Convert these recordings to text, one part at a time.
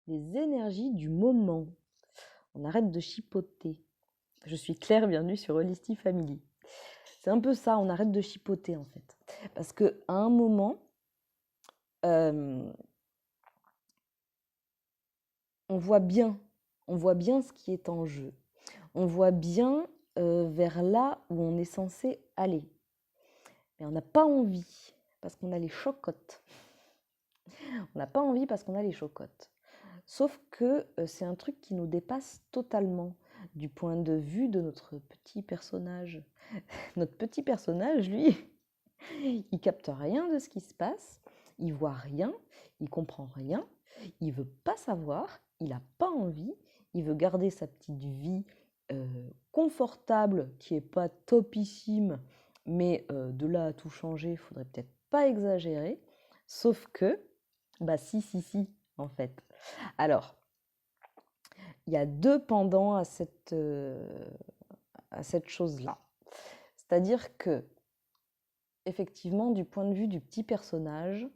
les énergies du moment. On arrête de chipoter. Je suis Claire, bienvenue sur Holisty Family. C'est un peu ça, on arrête de chipoter en fait. Parce qu'à un moment, on voit bien ce qui est en jeu. On voit bien vers là où on est censé aller. Mais on n'a pas envie parce qu'on a les chocottes. On n'a pas envie parce qu'on a les chocottes. Sauf que c'est un truc qui nous dépasse totalement du point de vue de notre petit personnage. Notre petit personnage, lui, il capte rien de ce qui se passe, il voit rien, il comprend rien, il veut pas savoir, il n'a pas envie, il veut garder sa petite vie confortable, qui est pas topissime, mais de là à tout changer, il faudrait peut-être pas exagérer. Sauf que, bah si, en fait. Alors, il y a deux pendants à cette chose-là. C'est-à-dire que, effectivement, du point de vue du petit personnage,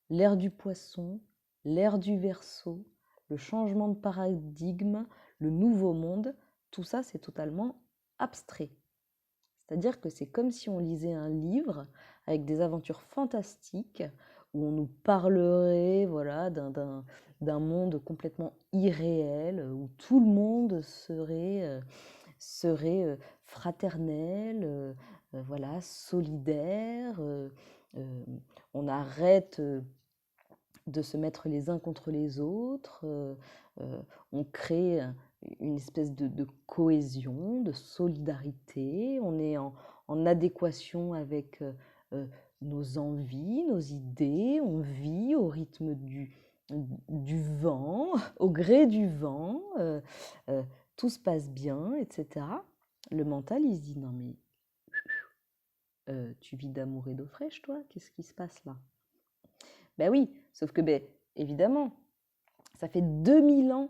l'ère du poisson, l'ère du Verseau, le changement de paradigme, le nouveau monde, tout ça, c'est totalement abstrait. C'est-à-dire que c'est comme si on lisait un livre avec des aventures fantastiques où on nous parlerait voilà, d'un monde complètement irréel, où tout le monde serait fraternel, voilà, solidaire. On arrête de se mettre les uns contre les autres. On crée une espèce de cohésion, de solidarité. On est en adéquation avec nos envies, nos idées. On vit au rythme du vent, au gré du vent. Tout se passe bien, etc. Le mental, il se dit, non mais tu vis d'amour et d'eau fraîche, toi? Qu'est-ce qui se passe là? Ben oui, sauf que, ben, évidemment, ça fait 2000 ans,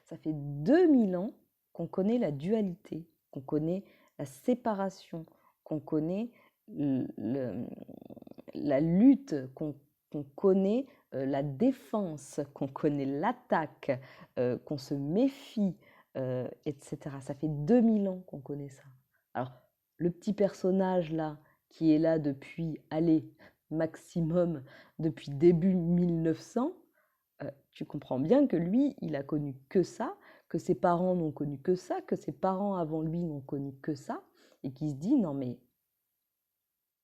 ça fait 2000 ans qu'on connaît la dualité, qu'on connaît la séparation, qu'on connaît la lutte, qu'on connaît la défense, qu'on connaît l'attaque, qu'on se méfie, etc. Ça fait 2000 ans qu'on connaît ça. Alors, le petit personnage là, qui est là depuis, allez, maximum depuis début 1900, tu comprends bien que lui, il a connu que ça, que ses parents n'ont connu que ça, que ses parents avant lui n'ont connu que ça, et qui se dit non mais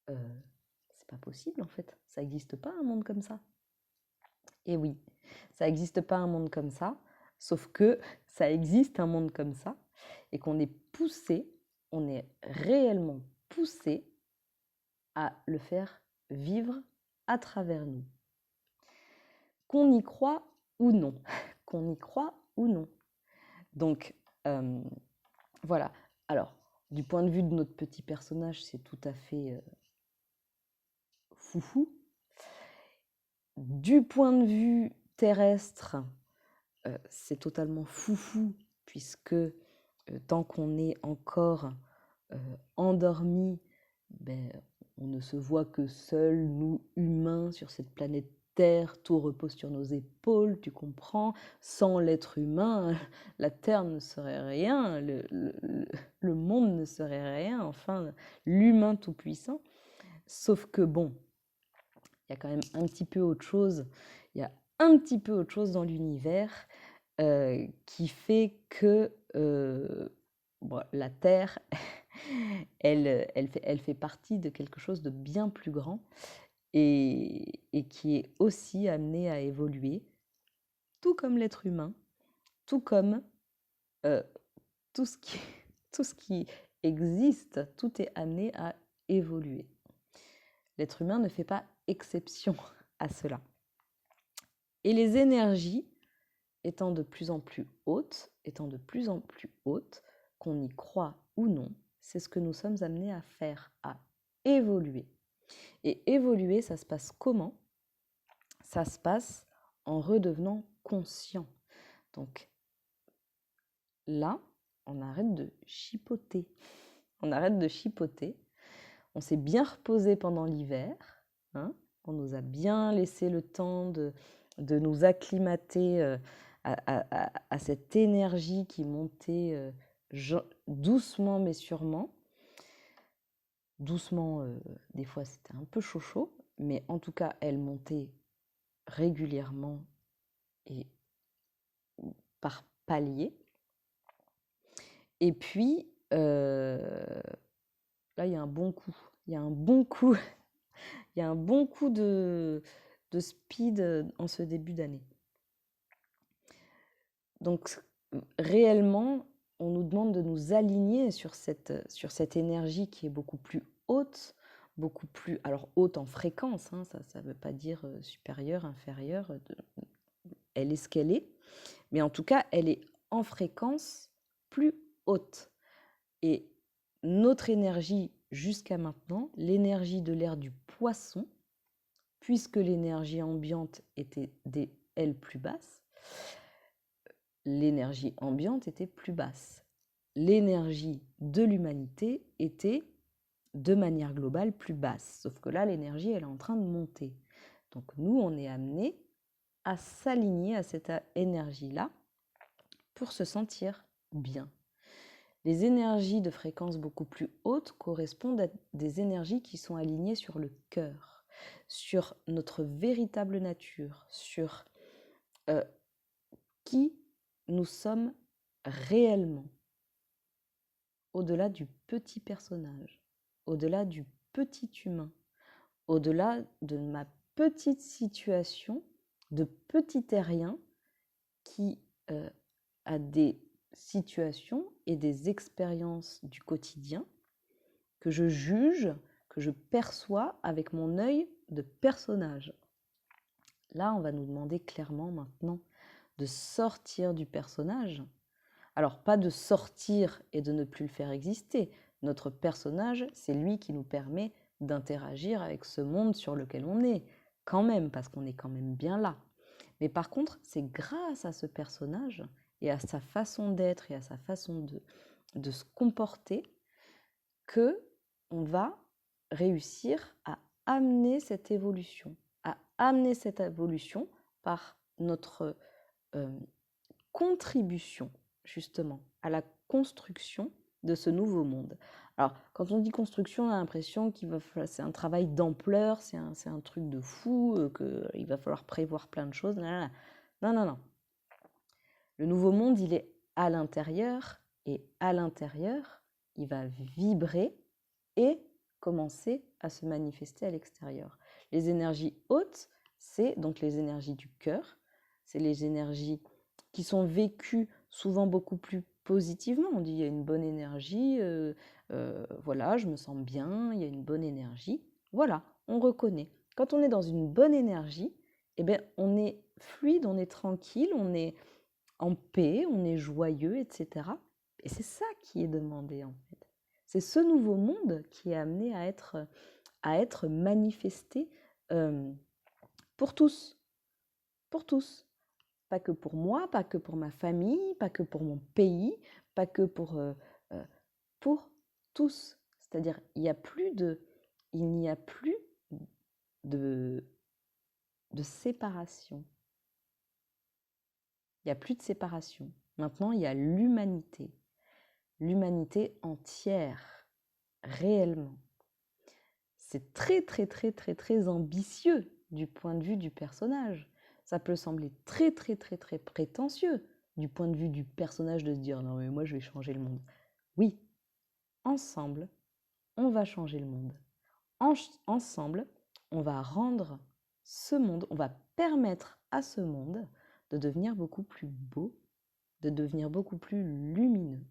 c'est pas possible en fait, ça n'existe pas un monde comme ça. Et oui, ça n'existe pas un monde comme ça, sauf que ça existe un monde comme ça, et qu'on est poussé, on est réellement poussé à le faire vivre à travers nous. Qu'on y croit ou non, qu'on y croit ou non. Donc, voilà. Alors, du point de vue de notre petit personnage, c'est tout à fait foufou. Du point de vue terrestre, c'est totalement foufou, puisque tant qu'on est encore endormi, ben, on ne se voit que seuls, nous humains, sur cette planète Terre, tout repose sur nos épaules, tu comprends. Sans l'être humain, la Terre ne serait rien, le monde ne serait rien, enfin, l'humain tout-puissant. Sauf que bon, il y a quand même un petit peu autre chose, il y a un petit peu autre chose dans l'univers qui fait que bon, la Terre, elle fait partie de quelque chose de bien plus grand et qui est aussi amené à évoluer, tout comme l'être humain, tout comme euh, tout ce qui, tout ce qui existe, tout est amené à évoluer. L'être humain ne fait pas exception à cela. Et les énergies étant de plus en plus hautes, qu'on y croit ou non, c'est ce que nous sommes amenés à faire, à évoluer. Et évoluer, ça se passe comment? Ça se passe en redevenant conscient. Donc là, on arrête de chipoter. On arrête de chipoter. On s'est bien reposé pendant l'hiver. Hein, on nous a bien laissé le temps de nous acclimater à cette énergie qui montait doucement mais sûrement. Doucement, des fois c'était un peu chaud, mais en tout cas elle montait régulièrement et par paliers. Et puis, là il y a un bon coup, il y a un bon coup, il y a un bon coup de speed en ce début d'année. Donc réellement, on nous demande de nous aligner sur cette énergie qui est beaucoup plus haute, beaucoup plus, alors haute en fréquence, hein, ça ne veut pas dire supérieure, inférieure, elle est ce qu'elle est, mais en tout cas, elle est en fréquence plus haute. Et notre énergie jusqu'à maintenant, l'énergie de l'ère du poisson, puisque l'énergie ambiante était elle plus basse, l'énergie ambiante était plus basse. L'énergie de l'humanité était de manière globale plus basse. Sauf que là, l'énergie, elle est en train de monter. Donc nous, on est amené à s'aligner à cette énergie-là pour se sentir bien. Les énergies de fréquence beaucoup plus haute correspondent à des énergies qui sont alignées sur le cœur, sur notre véritable nature, sur qui nous sommes réellement, au-delà du petit personnage, au-delà du petit humain, au-delà de ma petite situation, de petit terrien qui a des situations et des expériences du quotidien que je juge, que je perçois avec mon œil de personnage. Là, on va nous demander clairement maintenant de sortir du personnage. Alors, pas de sortir et de ne plus le faire exister. Notre personnage, c'est lui qui nous permet d'interagir avec ce monde sur lequel on est, quand même, parce qu'on est quand même bien là. Mais par contre, c'est grâce à ce personnage et à sa façon d'être et à sa façon de se comporter que on va réussir à amener cette évolution, par notre contribution justement à la construction de ce nouveau monde. Alors, quand on dit construction, on a l'impression c'est un travail d'ampleur, c'est un truc de fou, qu'il va falloir prévoir plein de choses. Non, non, non. Le nouveau monde, il est à l'intérieur, et à l'intérieur, il va vibrer et commencer à se manifester à l'extérieur. Les énergies hautes, c'est donc les énergies du cœur, c'est les énergies qui sont vécues souvent beaucoup plus positivement. On dit il y a une bonne énergie, voilà, je me sens bien, il y a une bonne énergie. Voilà, on reconnaît. Quand on est dans une bonne énergie, eh bien, on est fluide, on est tranquille, on est en paix, on est joyeux, etc. Et c'est ça qui est demandé en fait. C'est ce nouveau monde qui est amené à être manifesté pour tous. Pour tous. Pas que pour moi, pas que pour ma famille, pas que pour mon pays, pas que pour tous. C'est-à-dire, il n'y a plus de séparation. Il n'y a plus de séparation. Maintenant, il y a l'humanité. L'humanité entière, réellement. C'est très, très, très, très, très ambitieux du point de vue du personnage. Ça peut sembler très, très, très, très prétentieux du point de vue du personnage de se dire « Non, mais moi, je vais changer le monde. » Oui, ensemble, on va changer le monde. Ensemble, on va rendre ce monde, on va permettre à ce monde de devenir beaucoup plus beau, de devenir beaucoup plus lumineux.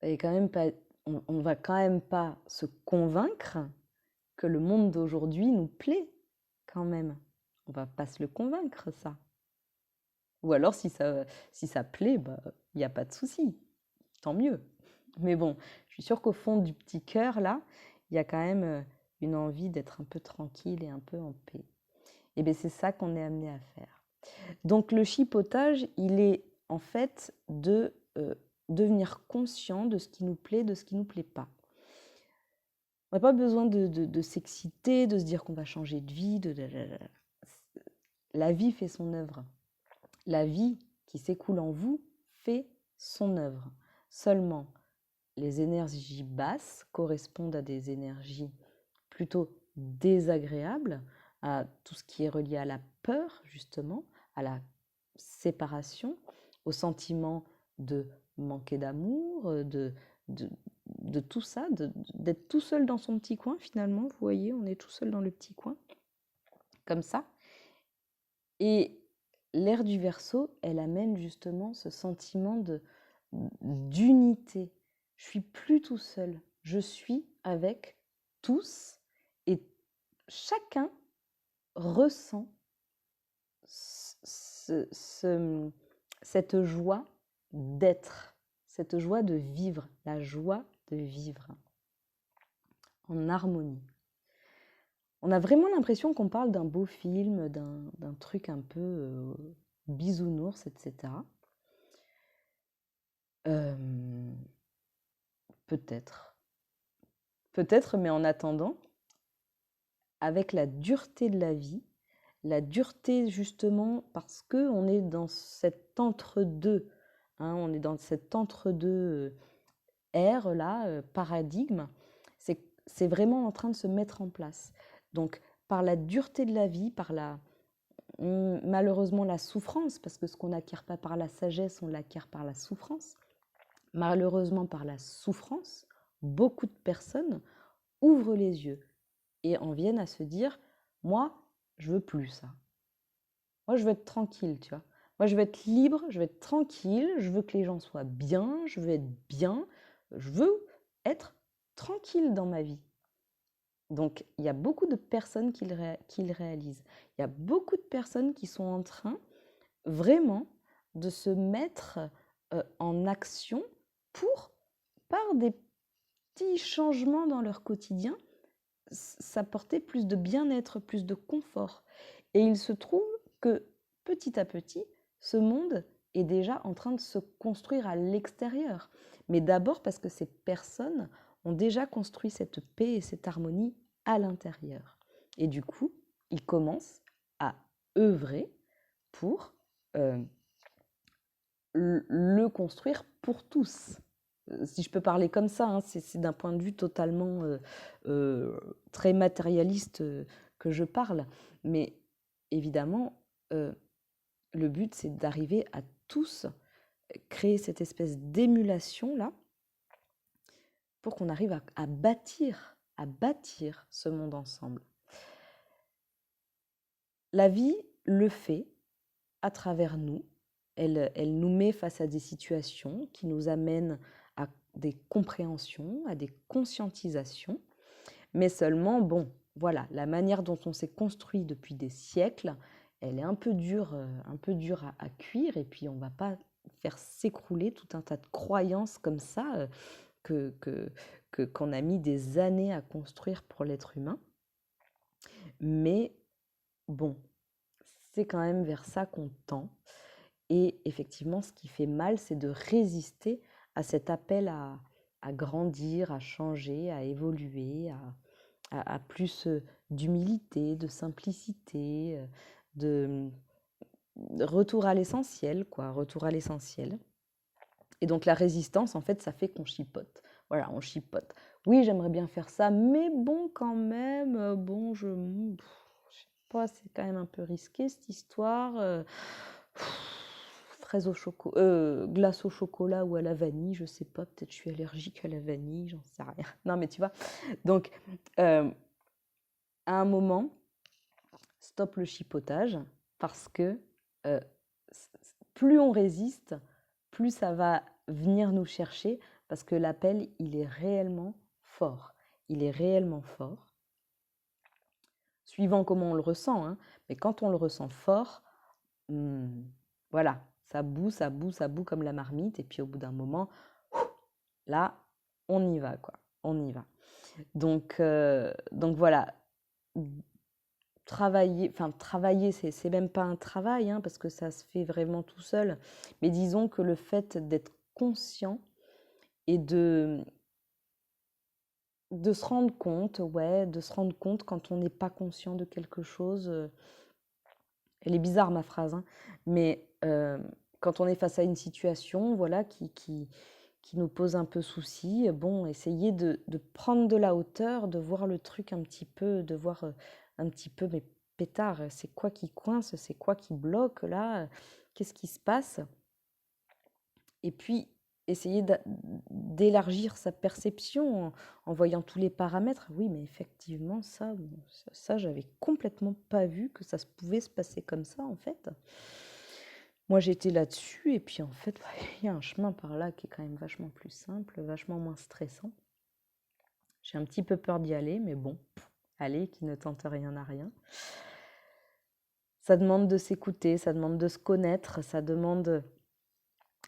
Et quand même pas, on va quand même pas se convaincre que le monde d'aujourd'hui nous plaît, quand même. On va pas se le convaincre, ça. Ou alors, si ça plaît, bah, il n'y a pas de souci. Tant mieux. Mais bon, je suis sûre qu'au fond du petit cœur, là, il y a quand même une envie d'être un peu tranquille et un peu en paix. Et bien, c'est ça qu'on est amené à faire. Donc, le chipotage, il est en fait devenir conscient de ce qui nous plaît, de ce qui ne nous plaît pas. On n'a pas besoin de s'exciter, de se dire qu'on va changer de vie. La vie fait son œuvre. La vie qui s'écoule en vous fait son œuvre. Seulement, les énergies basses correspondent à des énergies plutôt désagréables, à tout ce qui est relié à la peur, justement, à la séparation, au sentiment de manquer d'amour, de tout ça, d'être tout seul dans son petit coin, finalement. Vous voyez, on est tout seul dans le petit coin, comme ça. Et l'ère du Verseau, elle amène justement ce sentiment d'unité. Je suis plus tout seul, je suis avec tous et chacun ressent cette joie d'être, cette joie de vivre, la joie de vivre en harmonie. On a vraiment l'impression qu'on parle d'un beau film, d'un truc un peu bisounours, etc. Peut-être. Peut-être, mais en attendant, avec la dureté de la vie, la dureté justement parce qu'on est dans cet entre-deux, hein, on est dans cet entre-deux ère-là, paradigme, c'est vraiment en train de se mettre en place. Donc, par la dureté de la vie, par malheureusement la souffrance, parce que ce qu'on n'acquiert pas par la sagesse, on l'acquiert par la souffrance. Malheureusement, par la souffrance, beaucoup de personnes ouvrent les yeux et en viennent à se dire « Moi, je veux plus ça. Moi, je veux être tranquille, tu vois. Moi, je veux être libre, je veux être tranquille, je veux que les gens soient bien, je veux être bien, je veux être tranquille dans ma vie. » Donc, il y a beaucoup de personnes qui le réalisent. Il y a beaucoup de personnes qui sont en train vraiment de se mettre en action pour, par des petits changements dans leur quotidien, s'apporter plus de bien-être, plus de confort. Et il se trouve que petit à petit, ce monde est déjà en train de se construire à l'extérieur. Mais d'abord parce que ces personnes ont déjà construit cette paix et cette harmonie à l'intérieur. Et du coup, ils commencent à œuvrer pour le construire pour tous. Si je peux parler comme ça, hein, c'est d'un point de vue totalement très matérialiste que je parle. Mais évidemment, le but, c'est d'arriver à tous créer cette espèce d'émulation-là pour qu'on arrive à bâtir ce monde ensemble. La vie le fait à travers nous. Elle nous met face à des situations qui nous amènent à des compréhensions, à des conscientisations. Mais seulement, bon, voilà, la manière dont on s'est construit depuis des siècles, elle est un peu dure à cuire. Et puis, on ne va pas faire s'écrouler tout un tas de croyances comme ça qu'on a mis des années à construire pour l'être humain. Mais bon, c'est quand même vers ça qu'on tend. Et effectivement, ce qui fait mal, c'est de résister à cet appel à grandir, à changer, à évoluer, à plus d'humilité, de simplicité, de retour à l'essentiel, quoi, retour à l'essentiel. Et donc la résistance, en fait, ça fait qu'on chipote. Voilà, on chipote. Oui, j'aimerais bien faire ça, mais bon, quand même, bon, je sais pas, c'est quand même un peu risqué cette histoire. Fraise au chocolat, glace au chocolat ou à la vanille, je sais pas, peut-être je suis allergique à la vanille, j'en sais rien. Non, mais tu vois, donc à un moment, stop le chipotage parce que plus on résiste, plus ça va venir nous chercher parce que l'appel, il est réellement fort. Il est réellement fort, suivant comment on le ressent, hein, mais quand on le ressent fort, voilà, ça bout, ça bout, ça bout comme la marmite, et puis au bout d'un moment, là, on y va, quoi, on y va. Donc voilà, travailler, c'est même pas un travail, hein, parce que ça se fait vraiment tout seul, mais disons que le fait d'être conscient et de se rendre compte, ouais, de se rendre compte quand on n'est pas conscient de quelque chose. Elle est bizarre ma phrase, hein, mais quand on est face à une situation, voilà, qui nous pose un peu souci, bon, essayer de prendre de la hauteur, de voir le truc un petit peu, de voir un petit peu, mais pétard, c'est quoi qui coince, c'est quoi qui bloque là, qu'est-ce qui se passe? Et puis, essayer d'élargir sa perception en voyant tous les paramètres. Oui, mais effectivement, ça, bon, ça j'avais complètement pas vu que ça pouvait se passer comme ça, en fait. Moi, j'étais là-dessus, et puis en fait, il y a un chemin par là qui est quand même vachement plus simple, vachement moins stressant. J'ai un petit peu peur d'y aller, mais bon, allez, qui ne tente rien n'a rien. Ça demande de s'écouter, ça demande de se connaître, ça demande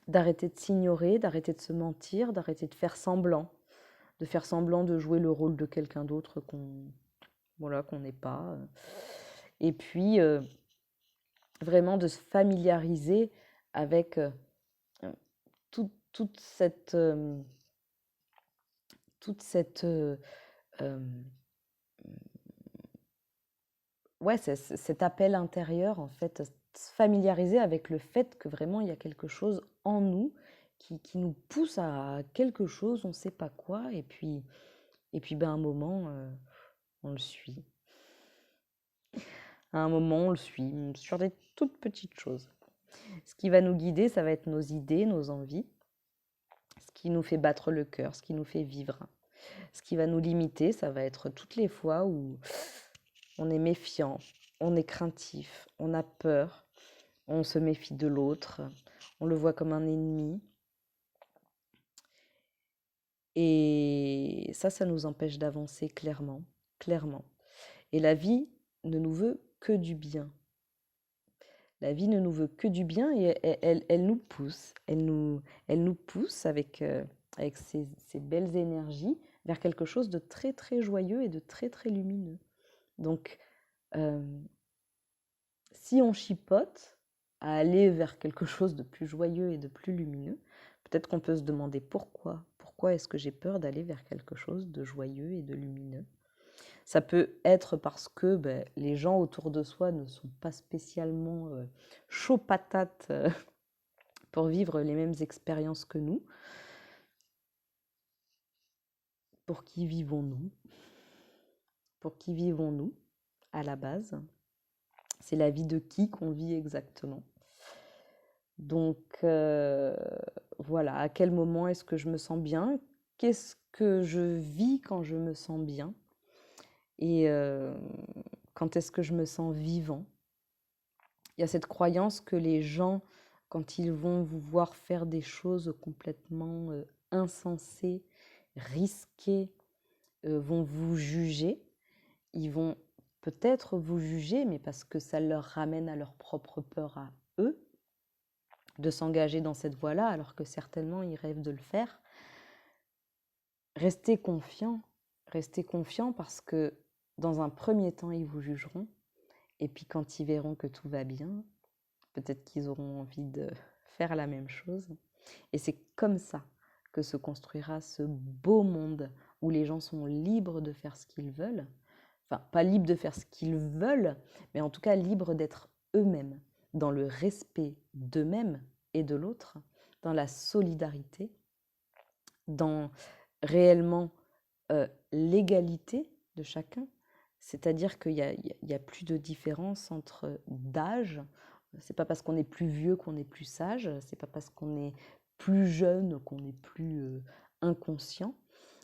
d'arrêter de s'ignorer, d'arrêter de se mentir, d'arrêter de faire semblant de jouer le rôle de quelqu'un d'autre voilà, qu'on n'est pas. Et puis, vraiment de se familiariser avec toute cette... ouais, cet appel intérieur, en fait, se familiariser avec le fait que vraiment il y a quelque chose en nous qui nous pousse à quelque chose, on ne sait pas quoi, et puis ben, à un moment, on le suit. À un moment, on le suit sur des toutes petites choses. Ce qui va nous guider, ça va être nos idées, nos envies, ce qui nous fait battre le cœur, ce qui nous fait vivre. Ce qui va nous limiter, ça va être toutes les fois où on est méfiant, on est craintif, on a peur, on se méfie de l'autre, on le voit comme un ennemi. Et ça nous empêche d'avancer clairement, clairement. Et la vie ne nous veut que du bien. La vie ne nous veut que du bien et elle nous pousse. Elle nous pousse avec ses belles énergies vers quelque chose de très très joyeux et de très très lumineux. Donc, si on chipote à aller vers quelque chose de plus joyeux et de plus lumineux, peut-être qu'on peut se demander pourquoi. Pourquoi est-ce que j'ai peur d'aller vers quelque chose de joyeux et de lumineux? Ça peut être parce que les gens autour de soi ne sont pas spécialement chauds patates pour vivre les mêmes expériences que nous. Pour qui vivons-nous? Pour qui vivons-nous à la base? C'est la vie de qui qu'on vit exactement? Donc voilà, à quel moment est-ce que je me sens bien? Qu'est-ce que je vis quand je me sens bien? Et quand est-ce que je me sens vivant? Il y a cette croyance que les gens, quand ils vont vous voir faire des choses complètement insensées, risquées, vont vous juger. Ils vont peut-être vous juger, mais parce que ça leur ramène à leur propre peur à eux de s'engager dans cette voie-là, alors que certainement ils rêvent de le faire. Restez confiants parce que dans un premier temps, ils vous jugeront. Et puis quand ils verront que tout va bien, peut-être qu'ils auront envie de faire la même chose. Et c'est comme ça que se construira ce beau monde où les gens sont libres de faire ce qu'ils veulent. Enfin, pas libres de faire ce qu'ils veulent, mais en tout cas libres d'être eux-mêmes, dans le respect d'eux-mêmes et de l'autre, dans la solidarité, dans réellement l'égalité de chacun. C'est-à-dire qu'il y a plus de différence entre d'âge. C'est pas parce qu'on est plus vieux qu'on est plus sage. C'est pas parce qu'on est plus jeune qu'on est plus inconscient.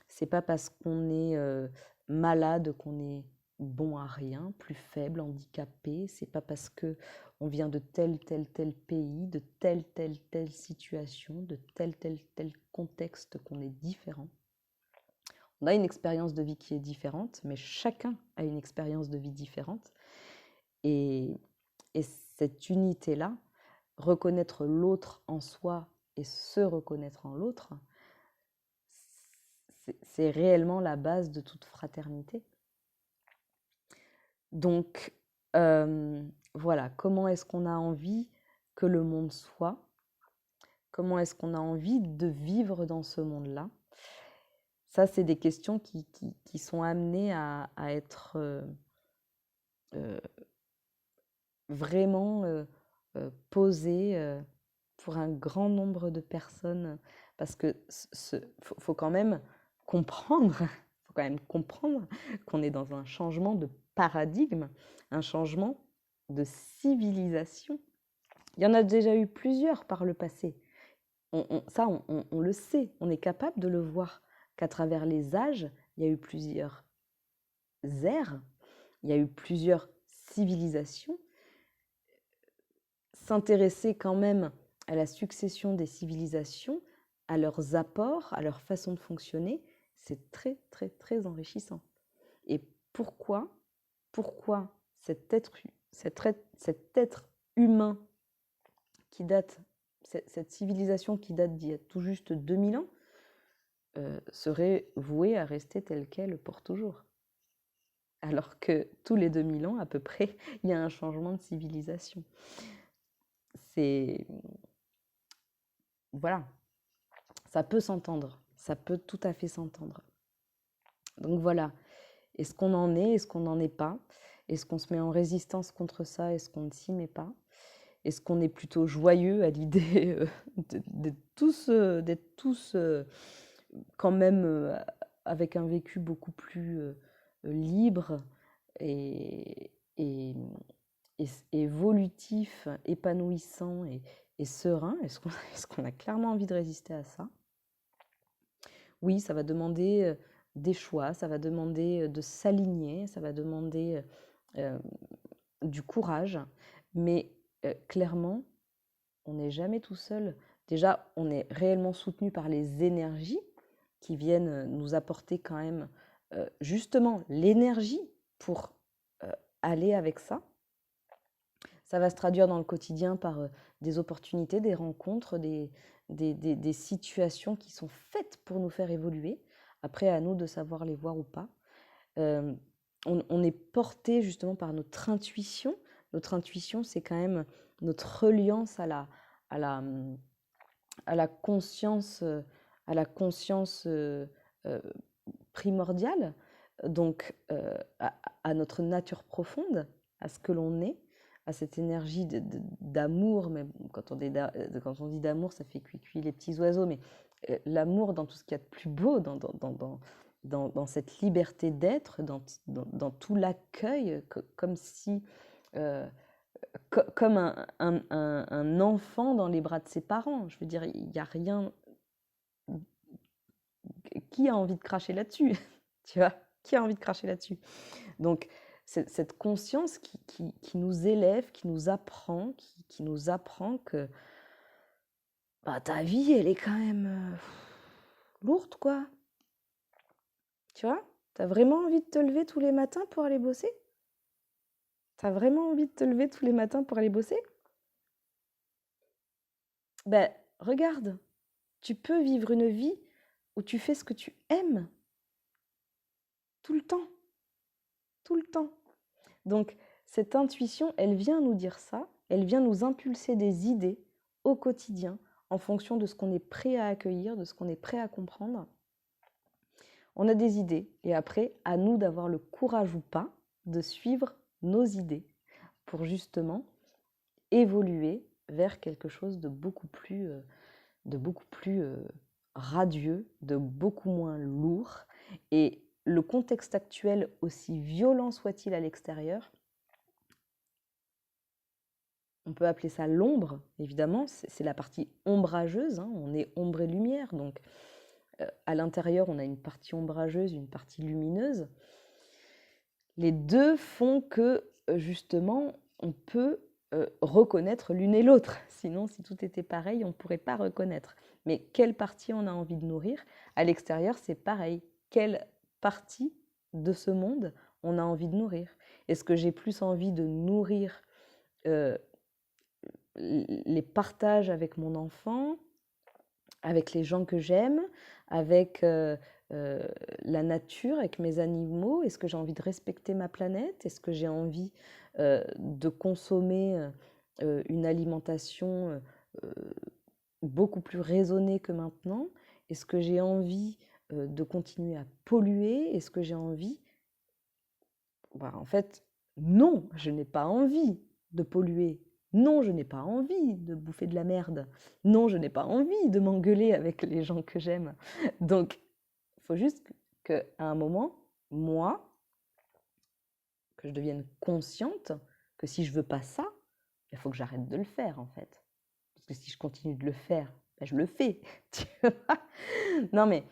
C'est pas parce qu'on est malade qu'on est bon à rien, plus faible, handicapé. C'est pas parce que on vient de tel pays, de telle situation, de tel contexte qu'on est différent. On a une expérience de vie qui est différente, mais chacun a une expérience de vie différente. Et cette unité-là, reconnaître l'autre en soi et se reconnaître en l'autre, c'est réellement la base de toute fraternité. Donc, voilà, comment est-ce qu'on a envie que le monde soit? Comment est-ce qu'on a envie de vivre dans ce monde-là? Ça, c'est des questions qui sont amenées à être euh, vraiment posées pour un grand nombre de personnes, parce que faut quand même comprendre, faut quand même comprendre qu'on est dans un changement de paradigme, un changement de civilisation. Il y en a déjà eu plusieurs par le passé. On le sait, on est capable de le voir, qu'à travers les âges, il y a eu plusieurs ères, il y a eu plusieurs civilisations. S'intéresser quand même à la succession des civilisations, à leurs apports, à leur façon de fonctionner, c'est très, très, très enrichissant. Et pourquoi, pourquoi cet être humain qui date, cette civilisation qui date d'il y a tout juste 2000 ans, serait vouée à rester telle qu'elle pour toujours. Alors que tous les 2000 ans, à peu près, il y a un changement de civilisation. C'est... Voilà, ça peut s'entendre, ça peut tout à fait s'entendre. Donc voilà, est-ce qu'on en est, est-ce qu'on n'en est pas? Est-ce qu'on se met en résistance contre ça, est-ce qu'on ne s'y met pas? Est-ce qu'on est plutôt joyeux à l'idée d'être tous quand même avec un vécu beaucoup plus libre et, et, et évolutif, épanouissant et serein? Est-ce qu'on a clairement envie de résister à ça? Oui, ça va demander des choix, ça va demander de s'aligner, ça va demander euh, du courage, mais clairement, on n'est jamais tout seul. Déjà, on est réellement soutenu par les énergies qui viennent nous apporter quand même justement l'énergie pour aller avec ça. Ça va se traduire dans le quotidien par des opportunités, des rencontres, des situations qui sont faites pour nous faire évoluer. Après, à nous de savoir les voir ou pas. Euh, on est porté justement par notre intuition. Notre intuition, c'est quand même notre reliance à la, à la conscience, à la conscience primordiale, donc à notre nature profonde, à ce que l'on est, à cette énergie d'amour. Mais quand on dit d'amour, ça fait cuit les petits oiseaux, mais l'amour dans tout ce qu'il y a de plus beau, dans cette liberté d'être, dans tout l'accueil, comme si, comme un enfant dans les bras de ses parents. Je veux dire, il n'y a rien. Qui a envie de cracher là-dessus? Tu vois? Qui a envie de cracher là-dessus? Donc, cette conscience qui nous élève, qui nous apprend que bah, ta vie, elle est quand même lourde, quoi. Tu vois? T'as vraiment envie de te lever tous les matins pour aller bosser? T'as vraiment envie de te lever tous les matins pour aller bosser? Ben, regarde, tu peux vivre une vie où tu fais ce que tu aimes tout le temps, tout le temps. Donc, cette intuition, elle vient nous dire ça, elle vient nous impulser des idées au quotidien en fonction de ce qu'on est prêt à accueillir, de ce qu'on est prêt à comprendre. On a des idées et après, à nous d'avoir le courage ou pas de suivre nos idées pour justement évoluer vers quelque chose de beaucoup plus radieux, de beaucoup moins lourd. Et le contexte actuel, aussi violent soit-il à l'extérieur, on peut appeler ça l'ombre, évidemment, c'est la partie ombrageuse, hein, on est ombre et lumière, donc à l'intérieur on a une partie ombrageuse, une partie lumineuse. Les deux font que justement on peut reconnaître l'une et l'autre, sinon si tout était pareil on ne pourrait pas reconnaître. Mais quelle partie on a envie de nourrir? À l'extérieur c'est pareil, quelle partie de ce monde on a envie de nourrir? Est-ce que j'ai plus envie de nourrir les partages avec mon enfant, avec les gens que j'aime, avec la nature, avec mes animaux? Est-ce que j'ai envie de respecter ma planète? Est-ce que j'ai envie de consommer une alimentation beaucoup plus raisonnée que maintenant? Est-ce que j'ai envie de continuer à polluer? Est-ce que j'ai envie? En fait, non, je n'ai pas envie de polluer. Non, je n'ai pas envie de bouffer de la merde. Non, je n'ai pas envie de m'engueuler avec les gens que j'aime. Donc, il faut juste qu'à un moment, moi, que je devienne consciente que si je veux pas ça, il faut que j'arrête de le faire, en fait. Parce que si je continue de le faire, je le fais. Tu vois. Non, mais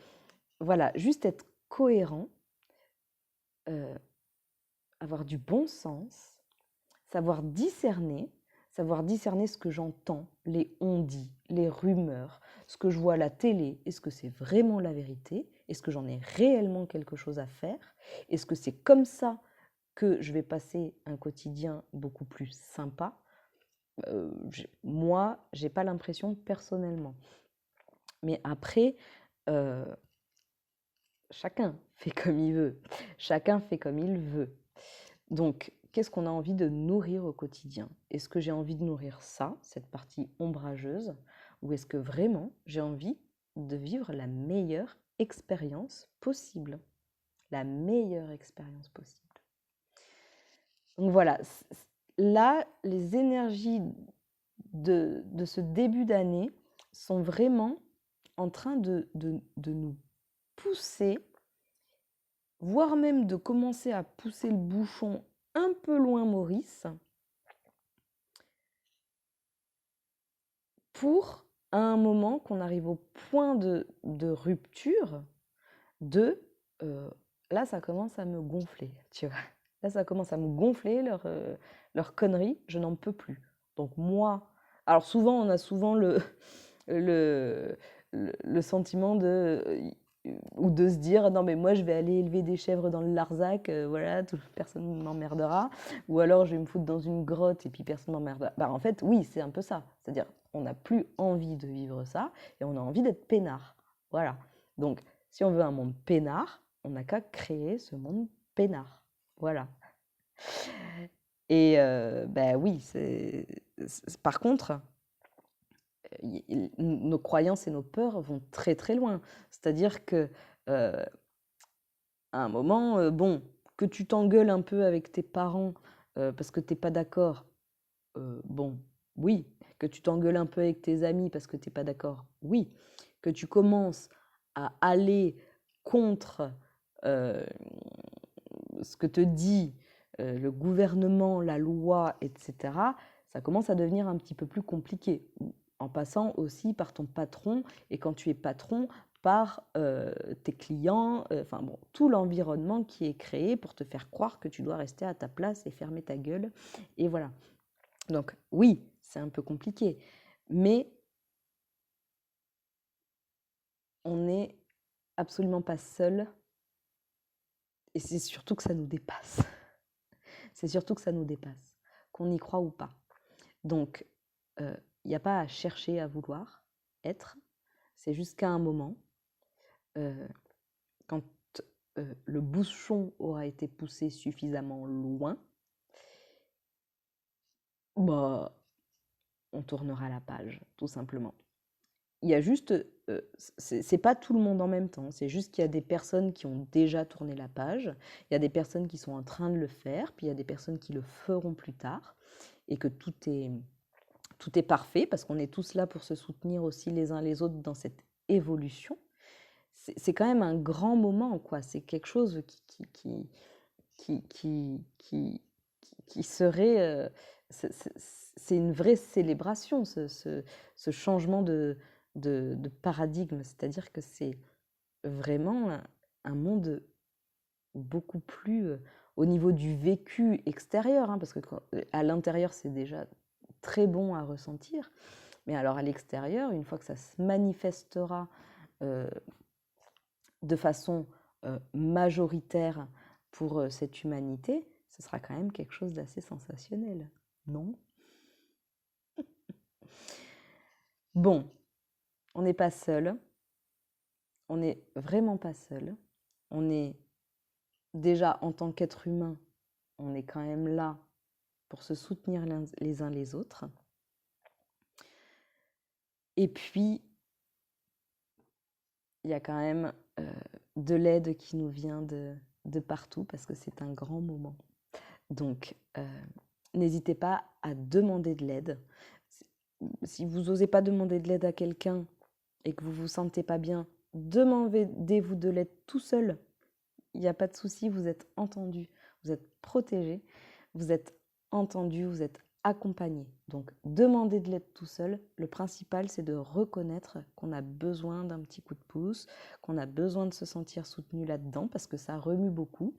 voilà, juste être cohérent, avoir du bon sens, savoir discerner ce que j'entends, les on-dit, les rumeurs, ce que je vois à la télé. Est-ce que c'est vraiment la vérité? Est-ce que j'en ai réellement quelque chose à faire? Est-ce que c'est comme ça que je vais passer un quotidien beaucoup plus sympa? Moi, j'ai pas l'impression personnellement. Mais après, chacun fait comme il veut. Chacun fait comme il veut. Donc, qu'est-ce qu'on a envie de nourrir au quotidien? Est-ce que j'ai envie de nourrir ça, cette partie ombrageuse, ou est-ce que vraiment j'ai envie de vivre la meilleure expérience possible? La meilleure expérience possible. Donc voilà, là, les énergies de ce début d'année sont vraiment en train de nous pousser, voire même de commencer à pousser le bouchon un peu loin, Maurice, pour à un moment qu'on arrive au point de rupture, là ça commence à me gonfler, tu vois. Là ça commence à me gonfler, leur connerie, je n'en peux plus. Donc moi, alors souvent on a souvent le, le sentiment ou de se dire non mais moi je vais aller élever des chèvres dans le Larzac, voilà, personne ne m'emmerdera, ou alors je vais me foutre dans une grotte et puis personne ne m'emmerdera. En fait oui, c'est un peu ça, c'est-à-dire on n'a plus envie de vivre ça et on a envie d'être peinard, voilà. Donc si on veut un monde peinard, on n'a qu'à créer ce monde peinard, voilà. Et oui, par contre, nos croyances et nos peurs vont très très loin. C'est-à-dire que à un moment, bon, que tu t'engueules un peu avec tes parents parce que t'es pas d'accord, bon, oui. Que tu t'engueules un peu avec tes amis parce que t'es pas d'accord, oui. Que tu commences à aller contre ce que te dit le gouvernement, la loi, etc., ça commence à devenir un petit peu plus compliqué. En passant aussi par ton patron, et quand tu es patron, par tes clients, enfin bon, tout l'environnement qui est créé pour te faire croire que tu dois rester à ta place et fermer ta gueule. Et voilà. Donc oui, c'est un peu compliqué, mais on n'est absolument pas seul, et c'est surtout que ça nous dépasse. C'est surtout que ça nous dépasse, qu'on y croit ou pas. Donc, il n'y a pas à chercher à vouloir être, c'est juste qu'à un moment, quand le bouchon aura été poussé suffisamment loin, on tournera la page, tout simplement. Il y a juste, c'est pas tout le monde en même temps, c'est juste qu'il y a des personnes qui ont déjà tourné la page, il y a des personnes qui sont en train de le faire, puis il y a des personnes qui le feront plus tard, et que tout est parfait, parce qu'on est tous là pour se soutenir aussi les uns les autres dans cette évolution. C'est quand même un grand moment, quoi. C'est quelque chose qui serait... c'est une vraie célébration, ce changement de paradigme. C'est-à-dire que c'est vraiment un monde beaucoup plus au niveau du vécu extérieur, hein, parce que à l'intérieur, c'est déjà très bon à ressentir, mais alors à l'extérieur, une fois que ça se manifestera de façon majoritaire pour cette humanité, ce sera quand même quelque chose d'assez sensationnel, non? Bon, on n'est pas seul, on n'est vraiment pas seul, on est déjà en tant qu'être humain, on est quand même là pour se soutenir les uns les autres. Et puis, il y a quand même de l'aide qui nous vient de partout parce que c'est un grand moment. Donc, n'hésitez pas à demander de l'aide. Si vous n'osez pas demander de l'aide à quelqu'un et que vous ne vous sentez pas bien, demandez-vous de l'aide tout seul. Il n'y a pas de souci, vous êtes entendu, vous êtes protégé, vous êtes entendu, vous êtes accompagné. Donc, demandez de l'aide tout seul. Le principal, c'est de reconnaître qu'on a besoin d'un petit coup de pouce, qu'on a besoin de se sentir soutenu là-dedans parce que ça remue beaucoup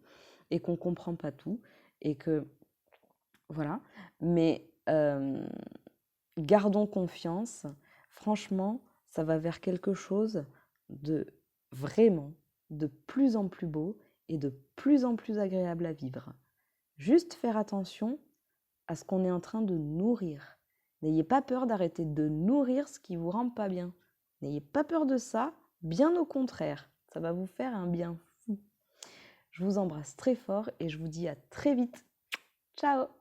et qu'on ne comprend pas tout et que voilà. Mais gardons confiance. Franchement, ça va vers quelque chose de vraiment de plus en plus beau et de plus en plus agréable à vivre. Juste faire attention à ce qu'on est en train de nourrir. N'ayez pas peur d'arrêter de nourrir ce qui vous rend pas bien. N'ayez pas peur de ça, bien au contraire. Ça va vous faire un bien fou. Je vous embrasse très fort et je vous dis à très vite. Ciao!